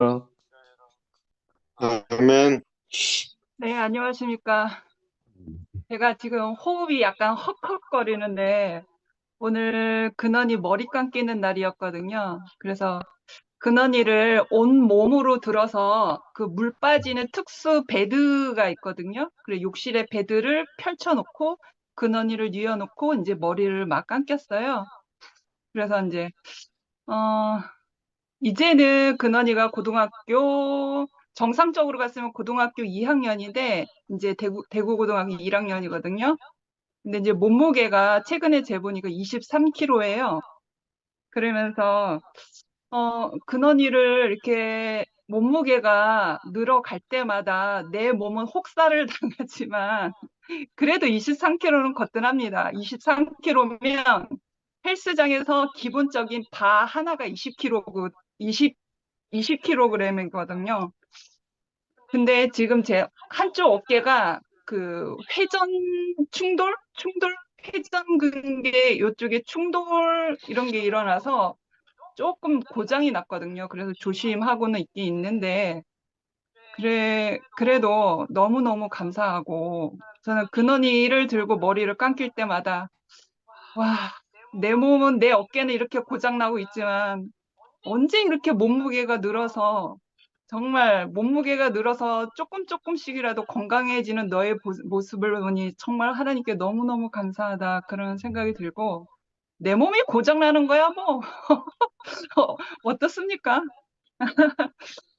어, 아멘. 네, 안녕하십니까. 제가 지금 호흡이 약간 헉헉거리는데, 오늘 근원이 머리 감기는 날이었거든요. 그래서 근원이를 온 몸으로 들어서 그 물 빠지는 특수 베드가 있거든요. 그래, 욕실에 베드를 펼쳐놓고 근원이를 뉘어놓고 이제 머리를 막 감겼어요. 그래서 이제, 어, 이제는 근원이가 고등학교, 정상적으로 갔으면 고등학교 2학년인데, 이제 대구 고등학교 1학년이거든요. 근데 이제 몸무게가 최근에 재보니까 23kg예요. 그러면서, 근원이를 이렇게 몸무게가 늘어갈 때마다 내 몸은 혹사를 당하지만, 그래도 23kg는 거뜬합니다. 23kg면 헬스장에서 기본적인 바 하나가 20kg, 20, 20kg이거든요. 근데 지금 제 한쪽 어깨가 그 회전 충돌? 회전 근개 요쪽에 충돌 이런 게 일어나서 조금 고장이 났거든요. 그래서 조심하고는 있긴 있는데, 그래도 너무너무 감사하고, 저는 근원이를 들고 머리를 감길 때마다, 와, 내 몸은, 내 어깨는 이렇게 고장나고 있지만, 언제 이렇게 몸무게가 늘어서 정말 몸무게가 늘어서 조금씩이라도 건강해지는 너의 모습을 보니 정말 하나님께 너무너무 감사하다 그런 생각이 들고 내 몸이 고장나는 거야 뭐 어떻습니까?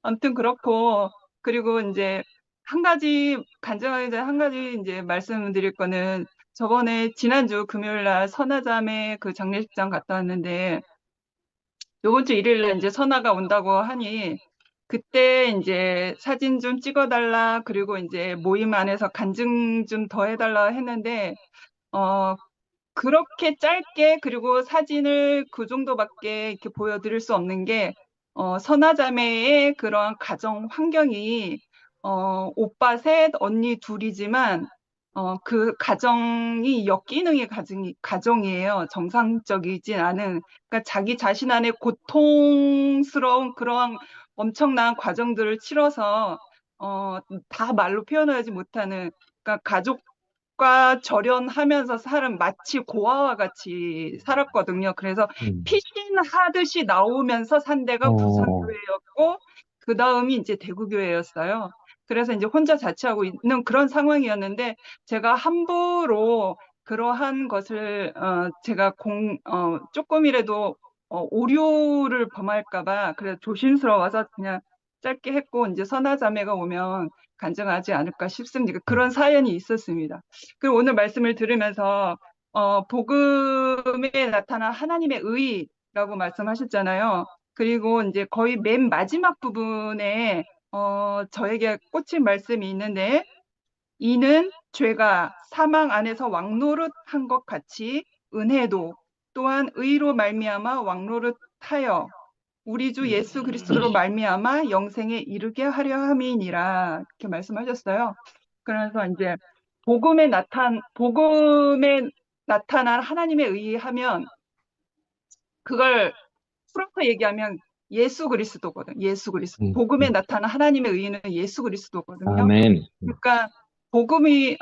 아무튼 그렇고 그리고 이제 한 가지 간증하기 전에 한 가지 이제 말씀드릴 거는 저번에 지난주 금요일 날 선화자매 그 장례식장 갔다 왔는데 요번 주 일요일에 이제 선아가 온다고 하니 그때 이제 사진 좀 찍어달라 그리고 이제 모임 안에서 간증 좀 더 해달라 했는데 어 그렇게 짧게 그리고 사진을 그 정도밖에 이렇게 보여드릴 수 없는 게 선아자매의 그런 가정 환경이 오빠 셋 언니 둘이지만 그 가정이 역기능의 가정이에요. 정상적이진 않은 그러니까 자기 자신 안에 고통스러운 그러한 엄청난 과정들을 치러서 어, 다 말로 표현하지 못하는 그러니까 가족과 절연하면서 살은 마치 고아와 같이 살았거든요. 그래서 음. 피신하듯이 나오면서 산 데가 어, 부산교회였고 그 다음이 이제 대구교회였어요. 그래서 이제 혼자 자취하고 있는 그런 상황이었는데 제가 함부로 그러한 것을 제가 조금이라도 오류를 범할까 봐 그래서 조심스러워서 그냥 짧게 했고 이제 선화자매가 오면 간증하지 않을까 싶습니다. 그런 사연이 있었습니다. 그리고 오늘 말씀을 들으면서 복음에 나타난 하나님의 의라고 말씀하셨잖아요. 그리고 이제 거의 맨 마지막 부분에 저에게 꽂힌 말씀이 있는데 이는 죄가 사망 안에서 왕노릇한 것 같이 은혜도 또한 의로 말미암아 왕노릇하여 우리 주 예수 그리스도로 말미암아 영생에 이르게 하려 함이니라 이렇게 말씀하셨어요. 그래서 이제 복음에 나타난 하나님의 의하면 그걸 풀어서 얘기하면 예수 그리스도거든. 예수 그리스도. 음, 복음에 음. 나타난 하나님의 의는 예수 그리스도거든요. 아멘. 그러니까 복음이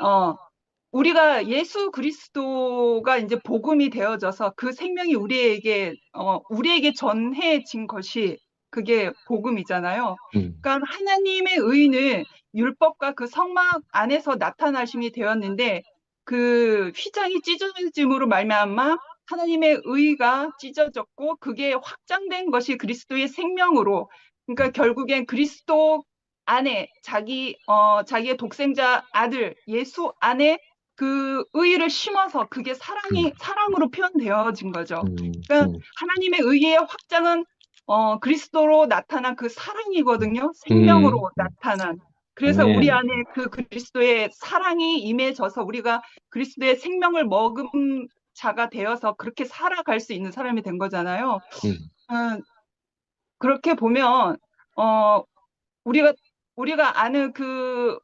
우리가 예수 그리스도가 이제 복음이 되어져서 그 생명이 우리에게 전해진 것이 그게 복음이잖아요. 음, 그러니까 하나님의 의는 율법과 그 성막 안에서 나타나심이 되었는데 그 휘장이 찢어짐으로 말미암아 하나님의 의가 찢어졌고 그게 확장된 것이 그리스도의 생명으로 그러니까 결국엔 그리스도 안에 자기의 독생자 아들 예수 안에 그 의를 심어서 그게 음, 사랑으로 표현되어진 거죠. 음, 그러니까 음, 하나님의 의의 확장은 그리스도로 나타난 그 사랑이거든요. 음, 생명으로 나타난. 그래서 우리 아멘. 안에 그 그리스도의 사랑이 임해져서 우리가 그리스도의 생명을 먹은 자가 되어서 그렇게 살아갈 수 있는 사람이 된 거잖아요. 음, 음, 그렇게 보면 어, 우리가 우리가 아는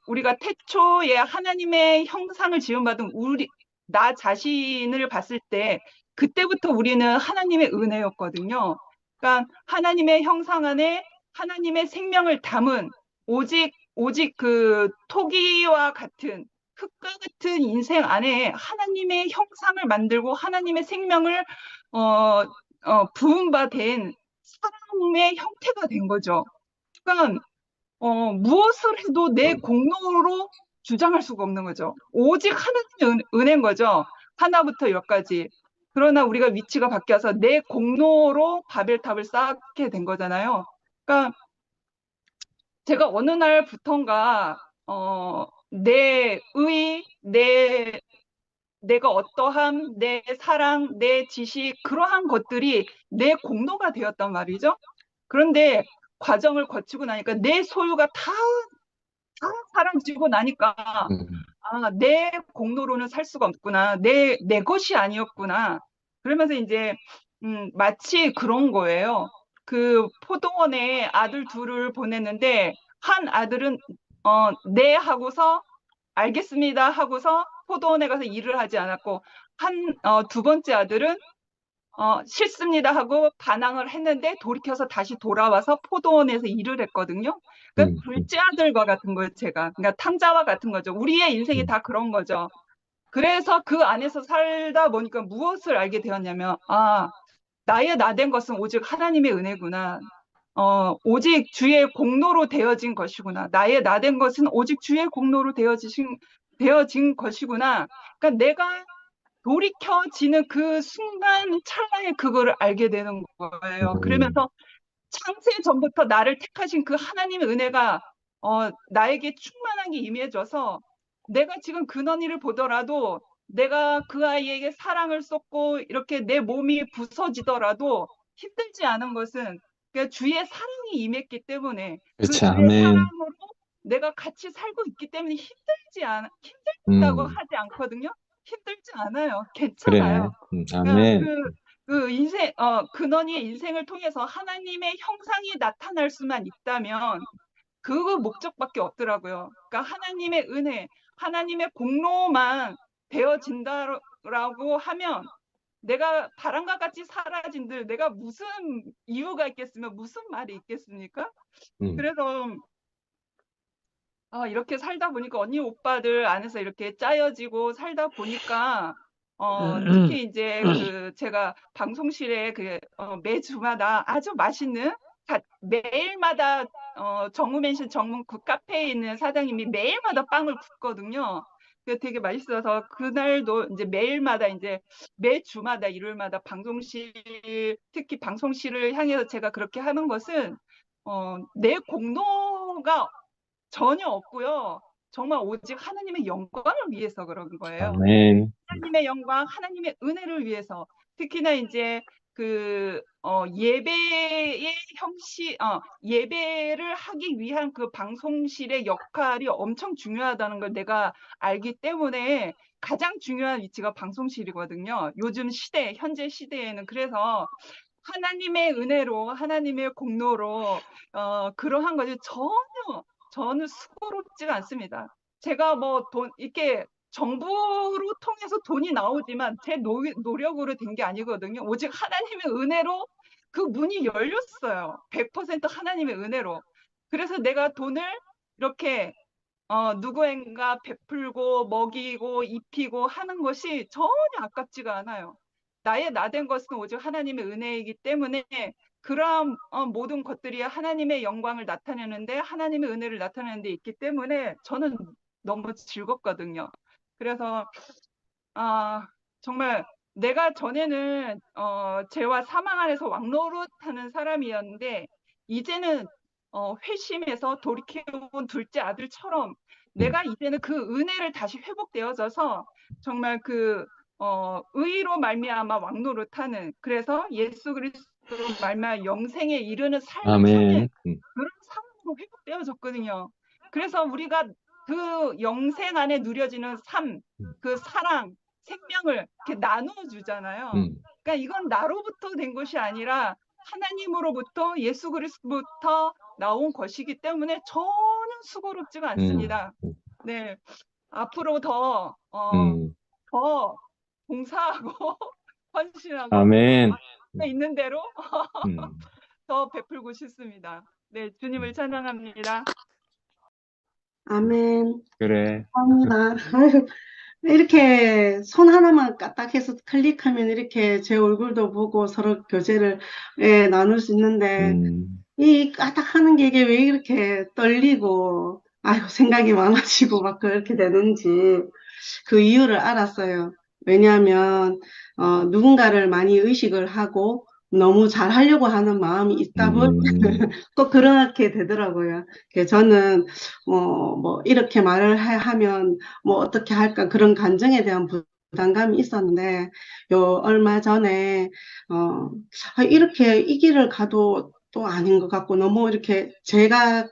우리가 태초에 하나님의 형상을 지음받은 나 자신을 봤을 때 그때부터 우리는 하나님의 은혜였거든요. 그러니까 하나님의 형상 안에 하나님의 생명을 담은 오직 그 토기와 같은 흙과 같은 인생 안에 하나님의 형상을 만들고 하나님의 생명을 어, 부은 바 된 사람의 형태가 된 거죠. 그러니까 무엇을 해도 내 공로로 주장할 수가 없는 거죠. 오직 하나님의 은혜인 거죠. 하나부터 열까지. 그러나 우리가 위치가 바뀌어서 내 공로로 바벨탑을 쌓게 된 거잖아요. 그러니까 제가 어느 날부턴가 내 의, 내가 어떠함, 내 사랑, 내 지식 그러한 것들이 내 공로가 되었단 말이죠. 그런데 과정을 거치고 나니까 내 소유가 다 사라지고 나니까 음, 내 공로로는 살 수가 없구나. 내 것이 아니었구나. 그러면서 이제 마치 그런 거예요. 그 포도원에 아들 둘을 보냈는데 한 아들은 네 하고서 알겠습니다 하고서 포도원에 가서 일을 하지 않았고 두 번째 아들은 싫습니다 하고 반항을 했는데 돌이켜서 다시 돌아와서 포도원에서 일을 했거든요. 그러니까 음, 음, 둘째 아들과 같은 거예요, 제가. 그러니까 탕자와 같은 거죠. 우리의 인생이 음, 다 그런 거죠. 그래서 그 안에서 살다 보니까 무엇을 알게 되었냐면, 나의 나된 것은 오직 하나님의 은혜구나. 오직 주의 공로로 되어진 것이구나. 나의 나된 것은 오직 주의 공로로 되어진 것이구나. 그러니까 내가 돌이켜지는 그 순간 찰나에 그거를 알게 되는 거예요. 음, 그러면서 창세 전부터 나를 택하신 그 하나님의 은혜가 나에게 충만하게 임해져서 내가 지금 근원이를 보더라도 내가 그 아이에게 사랑을 쏟고 이렇게 내 몸이 부서지더라도 힘들지 않은 것은 그러니까 주의 사랑이 임했기 때문에 그 그렇지, 주의 아멘. 사랑으로 내가 같이 살고 있기 때문에 힘들다고 음, 하지 않거든요. 힘들지 않아요. 괜찮아요. 그래, 그러니까 아멘. 그 근원이의 인생을 통해서 하나님의 형상이 나타날 수만 있다면 그 목적밖에 없더라고요. 그러니까 하나님의 은혜, 하나님의 공로만 되어진다라고 하면 내가 바람과 같이 사라진들 내가 무슨 이유가 있겠으면 무슨 말이 있겠습니까? 음, 그래서 이렇게 살다 보니까 언니 오빠들 안에서 이렇게 짜여지고 살다 보니까 특히 이제 그 제가 방송실에 매주마다 아주 맛있는 매일마다 정우맨션 정문 그 카페에 있는 사장님이 매일마다 빵을 굽거든요. 그 되게 맛있어서 그날도 이제 매일마다 이제 매주마다 일요일마다 방송실 특히 방송실을 향해서 제가 그렇게 하는 것은 내 공로가 전혀 없고요. 정말 오직 하나님의 영광을 위해서 그런 거예요. 아멘. 하나님의 영광, 하나님의 은혜를 위해서. 특히나 이제 예배의 예배를 하기 위한 그 방송실의 역할이 엄청 중요하다는 걸 내가 알기 때문에 가장 중요한 위치가 방송실이거든요. 요즘 시대, 현재 시대에는. 그래서 하나님의 은혜로, 하나님의 공로로, 그러한 것이 저는 수고롭지가 않습니다. 제가 뭐 이렇게 정부로 통해서 돈이 나오지만 제 노력으로 된 게 아니거든요. 오직 하나님의 은혜로 그 문이 열렸어요. 100% 하나님의 은혜로. 그래서 내가 돈을 이렇게 누구인가 베풀고 먹이고 입히고 하는 것이 전혀 아깝지가 않아요. 나의 나된 것은 오직 하나님의 은혜이기 때문에 그러한 모든 것들이 하나님의 영광을 나타내는데 하나님의 은혜를 나타내는 데 있기 때문에 저는 너무 즐겁거든요. 그래서 아, 정말 내가 전에는 죄와 사망 안에서 왕노릇하는 사람이었는데 이제는 회심해서 돌이켜온 둘째 아들처럼 음, 내가 이제는 그 은혜를 다시 회복되어져서 정말 의로 말미암아 왕노릇하는 그래서 예수 그리스도로 말미암아 영생에 이르는 삶을 사는 아멘. 그런 삶으로 회복되어졌거든요. 그래서 우리가 그 영생 안에 누려지는 삶, 그 사랑, 생명을 이렇게 나눠주잖아요. 음, 그러니까 이건 나로부터 된 것이 아니라 하나님으로부터 예수 그리스도부터 나온 것이기 때문에 전혀 수고롭지가 음, 않습니다. 음, 네, 앞으로 음, 더 봉사하고 헌신하고 아멘. 있는 대로 음, 더 베풀고 싶습니다. 네, 주님을 찬양합니다. 아멘. 그래. 감사합니다. 아유, 이렇게 손 하나만 까딱해서 클릭하면 이렇게 제 얼굴도 보고 서로 교제를 나눌 수 있는데 이 까딱하는 게 이게 왜 이렇게 떨리고 아유 생각이 많아지고 막 그렇게 되는지 그 이유를 알았어요. 왜냐하면 누군가를 많이 의식을 하고 너무 잘하려고 하는 마음이 있다 보니 꼭 그렇게 되더라고요. 저는 뭐 이렇게 말을 하면 뭐 어떻게 할까 그런 감정에 대한 부담감이 있었는데 요 얼마 전에 이렇게 이 길을 가도 또 아닌 것 같고 너무 이렇게 제가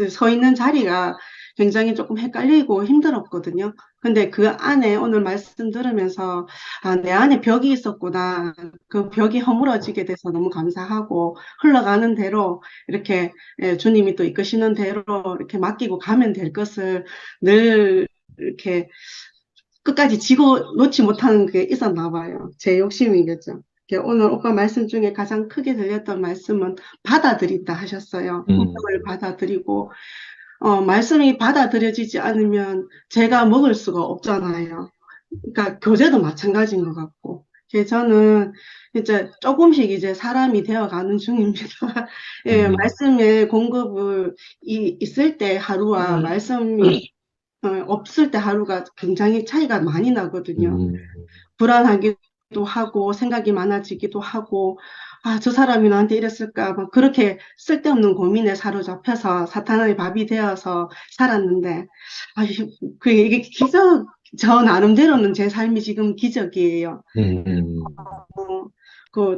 서 있는 자리가 굉장히 조금 헷갈리고 힘들었거든요. 근데 그 안에 오늘 말씀 들으면서 아, 내 안에 벽이 있었구나. 그 벽이 허물어지게 돼서 너무 감사하고 흘러가는 대로 이렇게 주님이 또 이끄시는 대로 이렇게 맡기고 가면 될 것을 늘 이렇게 끝까지 지고 놓지 못하는 게 있었나 봐요. 제 욕심이겠죠. 오늘 오빠 말씀 중에 가장 크게 들렸던 말씀은 받아들인다 하셨어요. 운명을 받아들이고 말씀이 받아들여지지 않으면 제가 먹을 수가 없잖아요. 그러니까 교제도 마찬가지인 것 같고. 저는 이제 조금씩 이제 사람이 되어가는 중입니다. 예, 말씀의 공급을 있을 때 하루와 말씀이 없을 때 하루가 굉장히 차이가 많이 나거든요. 불안하기도 하고 생각이 많아지기도 하고 아, 저 사람이 나한테 이랬을까 막 그렇게 쓸데없는 고민에 사로잡혀서 사탄의 밥이 되어서 살았는데 아, 이게 기적 저 나름대로는 제 삶이 지금 기적이에요.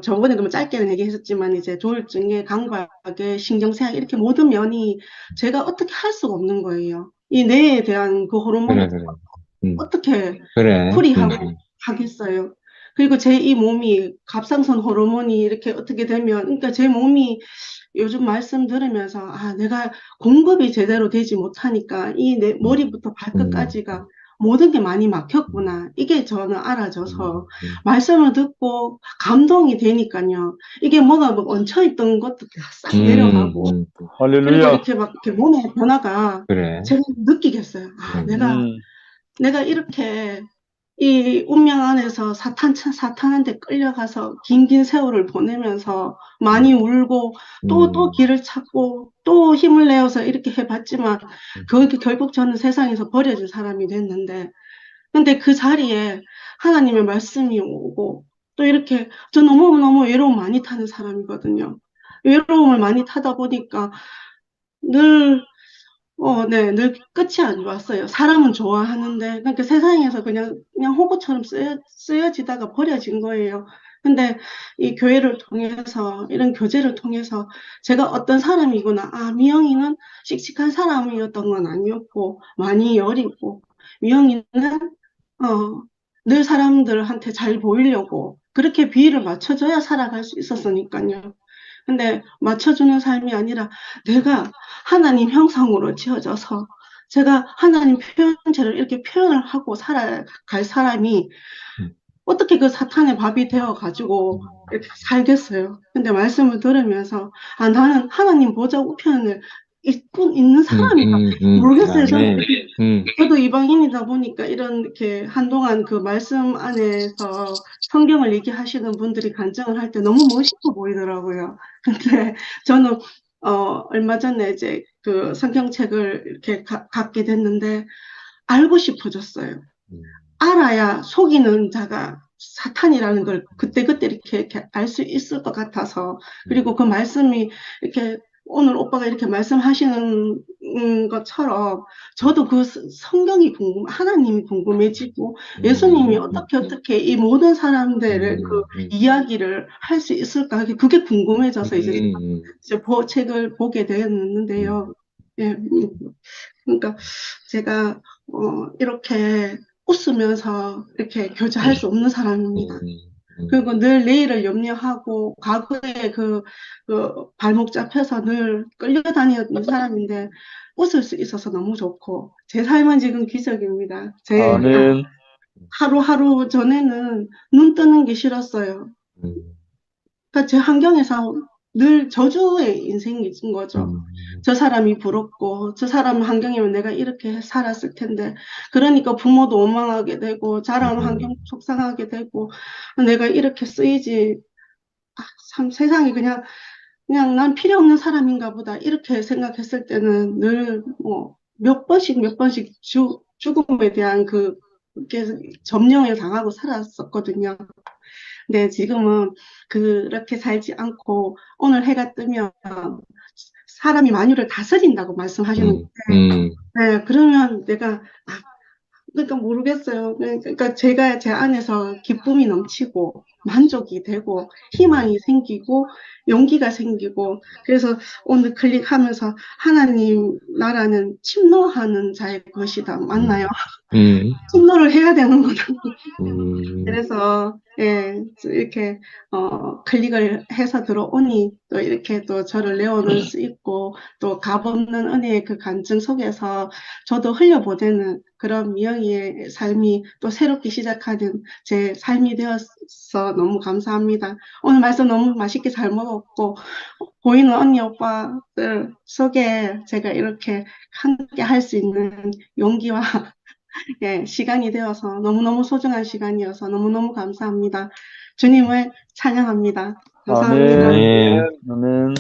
저번에도 뭐 짧게는 얘기했었지만 이제 조울증에 감각에 신경쇠약 이렇게 모든 면이 제가 어떻게 할 수가 없는 거예요. 이 뇌에 대한 그 호르몬을 그래. 어떻게 그래. 풀이하고 하겠어요. 그리고 제 이 몸이 갑상선 호르몬이 이렇게 어떻게 되면, 그러니까 제 몸이 요즘 말씀 들으면서, 아, 내가 공급이 제대로 되지 못하니까 이 내 머리부터 발끝까지가 모든 게 많이 막혔구나. 이게 저는 알아져서 말씀을 듣고 감동이 되니까요. 이게 뭐가 막 얹혀있던 것도 싹 내려가고, 그리고 할렐루야. 이렇게 막 이렇게 몸의 변화가 그래. 제가 느끼겠어요. 아, 내가 이렇게 이 운명 안에서 사탄한테 끌려가서 긴 세월을 보내면서 많이 울고 또 길을 찾고 또 힘을 내어서 이렇게 해봤지만 결국 저는 세상에서 버려진 사람이 됐는데 근데 그 자리에 하나님의 말씀이 오고 또 이렇게 저 너무너무 외로움 많이 타는 사람이거든요. 외로움을 많이 타다 보니까 늘 네, 늘 끝이 안 좋았어요. 사람은 좋아하는데, 그러니까 세상에서 그냥 호구처럼 쓰여지다가 버려진 거예요. 근데 이 교회를 통해서, 이런 교제를 통해서 제가 어떤 사람이구나. 아, 미영이는 씩씩한 사람이었던 건 아니었고, 많이 여리고, 미영이는, 늘 사람들한테 잘 보이려고, 그렇게 비위를 맞춰줘야 살아갈 수 있었으니까요. 근데 맞춰주는 삶이 아니라 내가 하나님 형상으로 지어져서 제가 하나님 표현체를 이렇게 표현을 하고 살아갈 사람이 어떻게 그 사탄의 밥이 되어가지고 이렇게 살겠어요. 근데 말씀을 들으면서 아, 나는 하나님 보좌 우편을 있는 사람이다. 모르겠어요. 저도 이방인이다 보니까 이렇게 한동안 그 말씀 안에서 성경을 얘기하시는 분들이 간증을 할 때 너무 멋있어 보이더라고요. 근데 저는 얼마 전에 이제 그 성경책을 이렇게 갖게 됐는데 알고 싶어졌어요. 알아야 속이는 자가 사탄이라는 걸 그때그때 이렇게 알 수 있을 것 같아서 그리고 그 말씀이 이렇게 오늘 오빠가 이렇게 말씀하시는 것처럼 저도 그 성경이 하나님이 궁금해지고 예수님이 어떻게 이 모든 사람들의 그 이야기를 할 수 있을까 그게 궁금해져서 이제 책을 보게 되었는데요. 예, 그러니까 제가 이렇게 웃으면서 이렇게 교제할 수 없는 사람입니다. 그리고 늘 내일을 염려하고 과거에 그 발목 잡혀서 늘 끌려다니는 사람인데 웃을 수 있어서 너무 좋고 제 삶은 지금 기적입니다. 하루하루 전에는 눈 뜨는 게 싫었어요. 그러니까 제 환경에서 늘 저주의 인생인 거죠. 음, 저 사람이 부럽고, 저 사람 환경이면 내가 이렇게 살았을 텐데. 그러니까 부모도 원망하게 되고, 자라는 환경 음, 속상하게 되고, 내가 이렇게 쓰이지. 참 세상이 그냥 난 필요 없는 사람인가 보다. 이렇게 생각했을 때는 늘 뭐, 몇 번씩 죽음에 대한 그게 점령을 당하고 살았었거든요. 근데 지금은 그렇게 살지 않고 오늘 해가 뜨면 사람이 만유를 다스린다고 말씀하시는 음, 음, 네, 그러면 내가 그러니까 모르겠어요. 그러니까 제가 제 안에서 기쁨이 넘치고 만족이 되고 희망이 생기고 용기가 생기고 그래서 오늘 클릭하면서 하나님 나라는 침노하는 자의 것이다. 맞나요? 음, 침노를 해야 되는 거다. 음, 그래서 예, 이렇게 클릭을 해서 들어오니 또 이렇게 또 저를 내어놓을 수 있고 또 값없는 은혜의 그 간증 속에서 저도 흘려보내는 그런 미영이의 삶이 또 새롭게 시작하는 제 삶이 되어서 너무 감사합니다. 오늘 말씀 너무 맛있게 잘 먹었고 보이는 언니 오빠들 속에 제가 이렇게 함께 할 수 있는 용기와 예, 시간이 되어서 너무너무 소중한 시간이어서 너무너무 감사합니다. 주님을 찬양합니다. 감사합니다. 아멘. 네. 아멘.